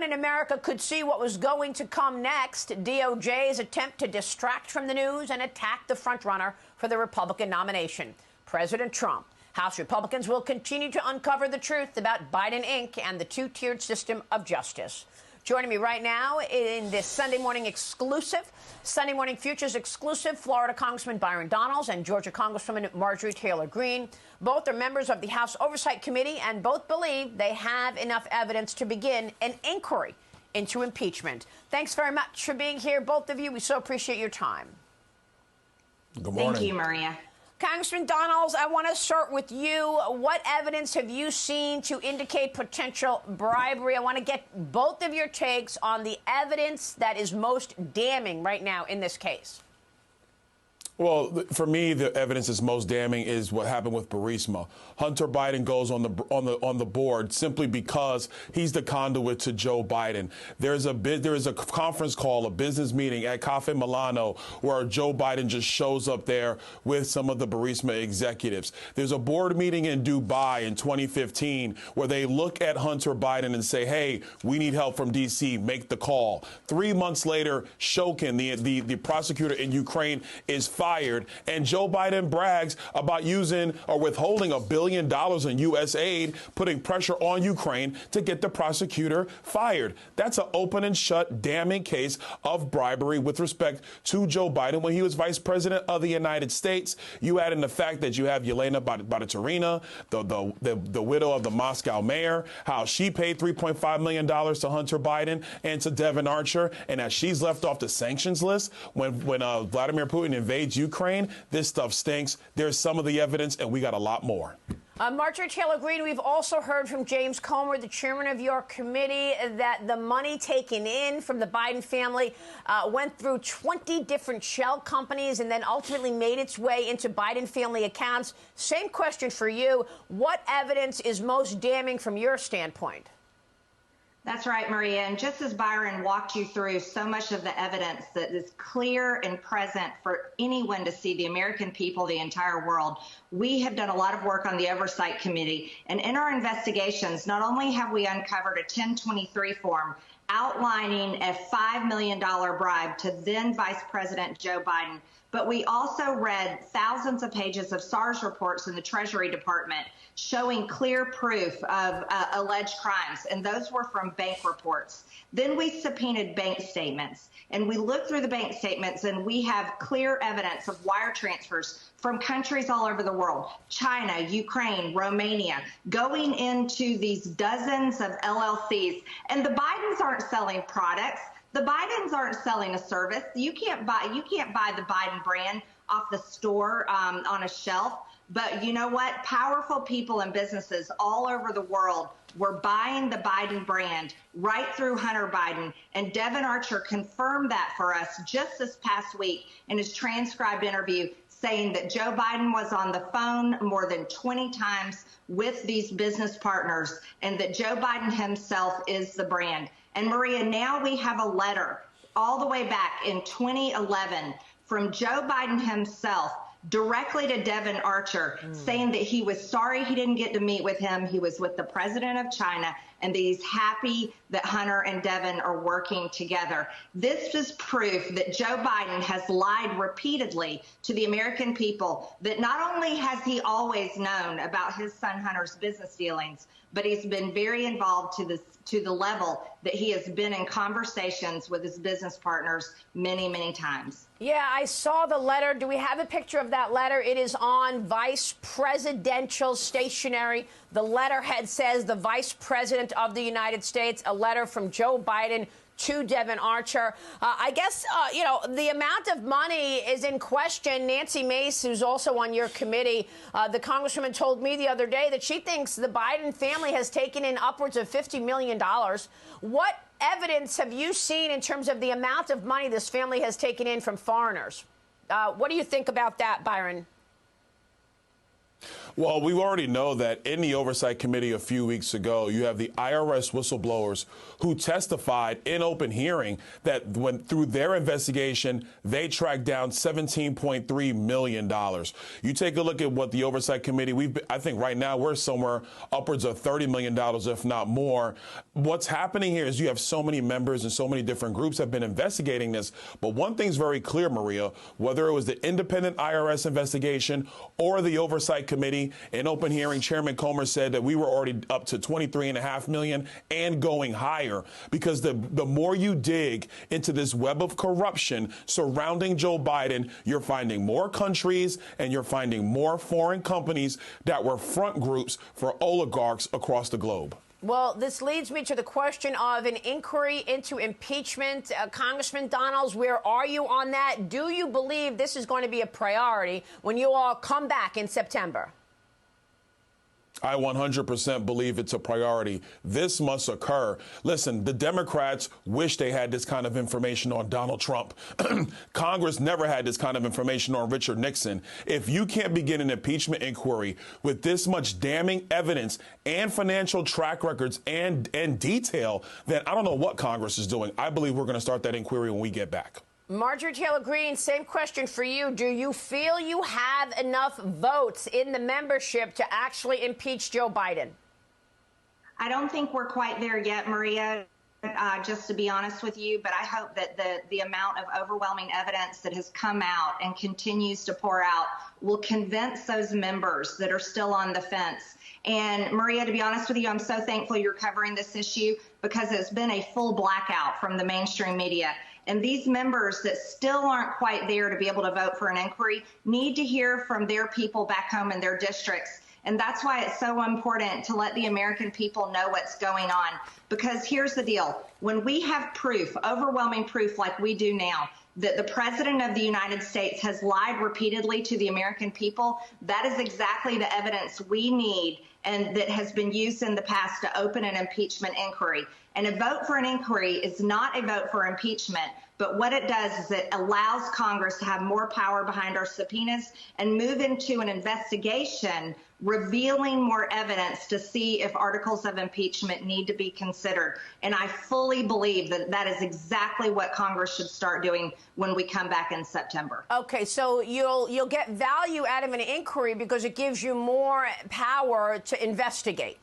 In America could see what was going to come next. DOJ's attempt to distract from the news and attack the frontrunner for the Republican nomination, President Trump. House Republicans will continue to uncover the truth about Biden, Inc. and the two-tiered system of justice. Joining me right now in this Sunday Morning Futures exclusive, Florida Congressman Byron Donalds and Georgia Congresswoman Marjorie Taylor Greene. Both are members of the House Oversight Committee, and both believe they have enough evidence to begin an inquiry into impeachment. Thanks very much for being here, both of you. We so appreciate your time. Good morning. Thank you, Maria. Congressman Donalds, I want to start with you. What evidence have you seen to indicate potential bribery? I want to get both of your takes on the evidence that is most damning right now in this case. Well, for me, the evidence that's most damning is what happened with Burisma. Hunter Biden goes on the board simply because he's the conduit to Joe Biden. There is a conference call, a business meeting at Cafe Milano where Joe Biden just shows up there with some of the Burisma executives. There's a board meeting in Dubai in 2015 where they look at Hunter Biden and say, "Hey, we need help from D.C. Make the call." 3 months later, Shokin, the prosecutor in Ukraine, is fired, and Joe Biden brags about using or withholding $1 billion in U.S. aid, putting pressure on Ukraine to get the prosecutor fired. That's an open and shut, damning case of bribery with respect to Joe Biden when he was vice president of the United States. You add in the fact that you have Yelena Baraturina, the widow of the Moscow mayor, how she paid $3.5 million to Hunter Biden and to Devon Archer, and as she's left off the sanctions list when Vladimir Putin invades Ukraine. This stuff stinks. There's some of the evidence, and we got a lot more. Marjorie Taylor Greene, we've also heard from James Comer, the chairman of your committee, that the money taken in from the Biden family went through 20 different shell companies and then ultimately made its way into Biden family accounts. Same question for you. What evidence is most damning from your standpoint? That's right, Maria. And just as Byron walked you through so much of the evidence that is clear and present for anyone to see, the American people, the entire world, we have done a lot of work on the Oversight Committee. And in our investigations, not only have we uncovered a 1023 form outlining a $5 million bribe to then Vice President Joe Biden, but we also read thousands of pages of SARS reports in the Treasury Department showing clear proof of alleged crimes, and those were from bank reports. Then we subpoenaed bank statements, and we looked through the bank statements, and we have clear evidence of wire transfers from countries all over the world, China, Ukraine, Romania, going into these dozens of LLCs. And the Bidens aren't selling products. The Bidens aren't selling a service. You can't buy the Biden brand off the store on a shelf. But you know what? Powerful people and businesses all over the world were buying the Biden brand right through Hunter Biden. And Devon Archer confirmed that for us just this past week in his transcribed interview, saying that Joe Biden was on the phone more than 20 times with these business partners and that Joe Biden himself is the brand. And Maria, now we have a letter all the way back in 2011 from Joe Biden himself directly to Devon Archer, saying that he was sorry he didn't get to meet with him. He was with the president of China, and that he's happy that Hunter and Devon are working together. This is proof that Joe Biden has lied repeatedly to the American people, that not only has he always known about his son Hunter's business dealings, but he's been very involved to the level that he has been in conversations with his business partners many, many times. Yeah, I saw the letter. Do we have a picture of that letter? It is on vice presidential stationery. The letterhead says the Vice President of the United States, a letter from Joe Biden to Devon Archer. I guess, the amount of money is in question. Nancy Mace, who's also on your committee, the congresswoman told me the other day that she thinks the Biden family has taken in upwards of $50 million. What evidence have you seen in terms of the amount of money this family has taken in from foreigners? What do you think about that, Byron? Well, we already know that in the Oversight Committee a few weeks ago, you have the IRS whistleblowers who testified in open hearing that when through their investigation, they tracked down $17.3 million. You take a look at what the Oversight Committee, I think right now we're somewhere upwards of $30 million, if not more. What's happening here is you have so many members and so many different groups have been investigating this. But one thing's very clear, Maria, whether it was the independent IRS investigation or the Oversight Committee, in open hearing, Chairman Comer said that we were already up to $23.5 million and going higher because the more you dig into this web of corruption surrounding Joe Biden, you're finding more countries and you're finding more foreign companies that were front groups for oligarchs across the globe. Well, this leads me to the question of an inquiry into impeachment. Congressman Donalds, where are you on that? Do you believe this is going to be a priority when you all come back in September? I 100% believe it's a priority. This must occur. Listen, the Democrats wish they had this kind of information on Donald Trump. Congress never had this kind of information on Richard Nixon. If you can't begin an impeachment inquiry with this much damning evidence and financial track records and detail, then I don't know what Congress is doing. I believe we're going to start that inquiry when we get back. Marjorie Taylor Greene, same question for you. Do you feel you have enough votes in the membership to actually impeach Joe Biden? I don't think we're quite there yet, Maria, just to be honest with you, but I hope that the amount of overwhelming evidence that has come out and continues to pour out will convince those members that are still on the fence. And Maria, to be honest with you, I'm so thankful you're covering this issue because it's been a full blackout from the mainstream media. And these members that still aren't quite there to be able to vote for an inquiry need to hear from their people back home in their districts. And that's why it's so important to let the American people know what's going on. Because here's the deal. When we have proof, overwhelming proof like we do now, that the President of the United States has lied repeatedly to the American people, that is exactly the evidence we need and that has been used in the past to open an impeachment inquiry. And a vote for an inquiry is not a vote for impeachment, but what it does is it allows Congress to have more power behind our subpoenas and move into an investigation revealing more evidence to see if articles of impeachment need to be considered. And I fully believe that that is exactly what Congress should start doing when we come back in September. Okay, so you'll get value out of an inquiry because it gives you more power to investigate.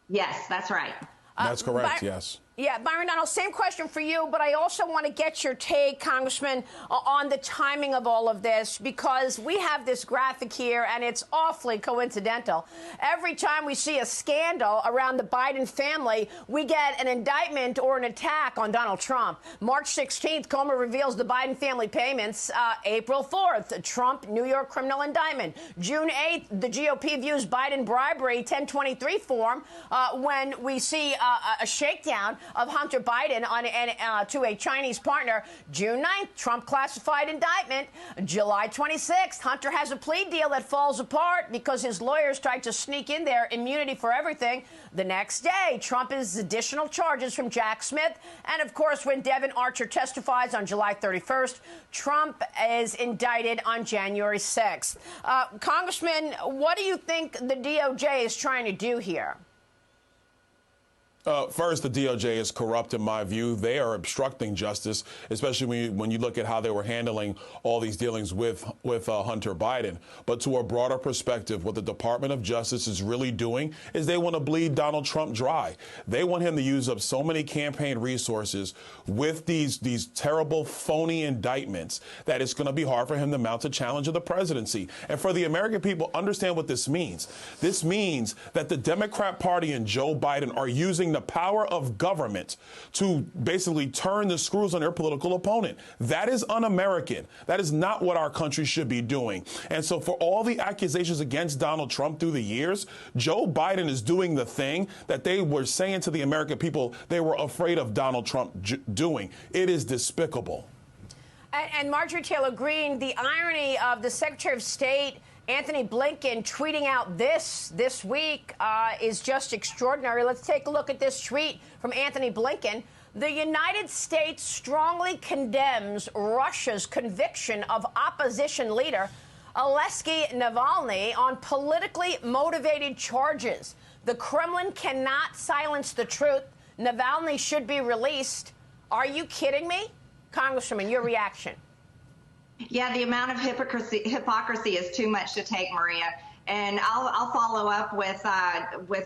Yes, that's right. That's correct, yes. Yeah, Byron Donalds, same question for you, but I also want to get your take, Congressman, on the timing of all of this, because we have this graphic here, and it's awfully coincidental. Every time we see a scandal around the Biden family, we get an indictment or an attack on Donald Trump. March 16th, Comer reveals the Biden family payments. April 4th, Trump New York criminal indictment. June 8th, the GOP views Biden bribery 1023 form when we see a shakedown of Hunter Biden to a Chinese partner. June 9th, Trump classified indictment. July 26th, Hunter has a plea deal that falls apart because his lawyers tried to sneak in there immunity for everything. The next day, Trump is additional charges from Jack Smith. And, of course, when Devin Archer testifies on July 31st, Trump is indicted on January 6th. Congressman, what do you think the DOJ is trying to do here? First, the DOJ is corrupt in my view. They are obstructing justice, especially when you look at how they were handling all these dealings with Hunter Biden. But to a broader perspective, what the Department of Justice is really doing is they want to bleed Donald Trump dry. They want him to use up so many campaign resources with these terrible, phony indictments that it's going to be hard for him to mount a challenge of the presidency. And for the American people, understand what this means. This means that the Democrat Party and Joe Biden are using the power of government to basically turn the screws on their political opponent. That is un-American. That is not what our country should be doing. And so for all the accusations against Donald Trump through the years, Joe Biden is doing the thing that they were saying to the American people they were afraid of Donald Trump doing. It is despicable. And Marjorie Taylor Greene, the irony of the Secretary of State Anthony Blinken tweeting out this week is just extraordinary. Let's take a look at this tweet from Anthony Blinken. The United States strongly condemns Russia's conviction of opposition leader Alexei Navalny on politically motivated charges. The Kremlin cannot silence the truth. Navalny should be released. Are you kidding me? Congresswoman, your reaction. Yeah, the amount of hypocrisy is too much to take, Maria. And I'll follow up with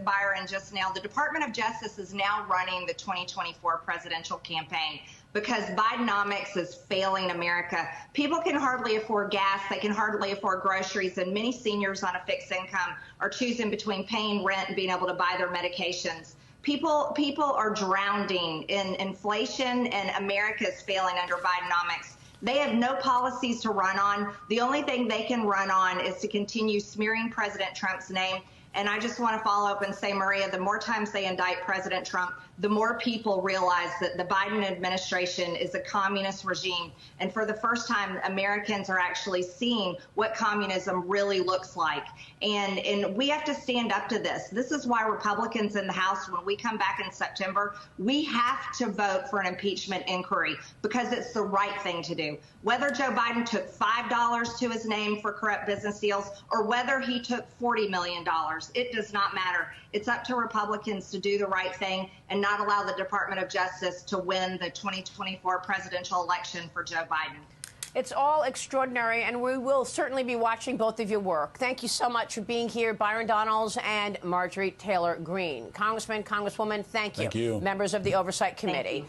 Byron just now. The Department of Justice is now running the 2024 presidential campaign because Bidenomics is failing America. People can hardly afford gas. They can hardly afford groceries. And many seniors on a fixed income are choosing between paying rent and being able to buy their medications. People are drowning in inflation, and America is failing under Bidenomics. They have no policies to run on. The only thing they can run on is to continue smearing President Trump's name. And I just want to follow up and say, Maria, the more times they indict President Trump, the more people realize that the Biden administration is a communist regime. And for the first time, Americans are actually seeing what communism really looks like. And we have to stand up to this. This is why Republicans in the House, when we come back in September, we have to vote for an impeachment inquiry because it's the right thing to do. Whether Joe Biden took $5 to his name for corrupt business deals or whether he took $40 million, it does not matter. It's up to Republicans to do the right thing and not allow the Department of Justice to win the 2024 presidential election for Joe Biden. It's all extraordinary, and we will certainly be watching both of your work. Thank you so much for being here, Byron Donalds and Marjorie Taylor Greene. Congressman, Congresswoman, thank you. Thank you. Members of the Oversight Committee.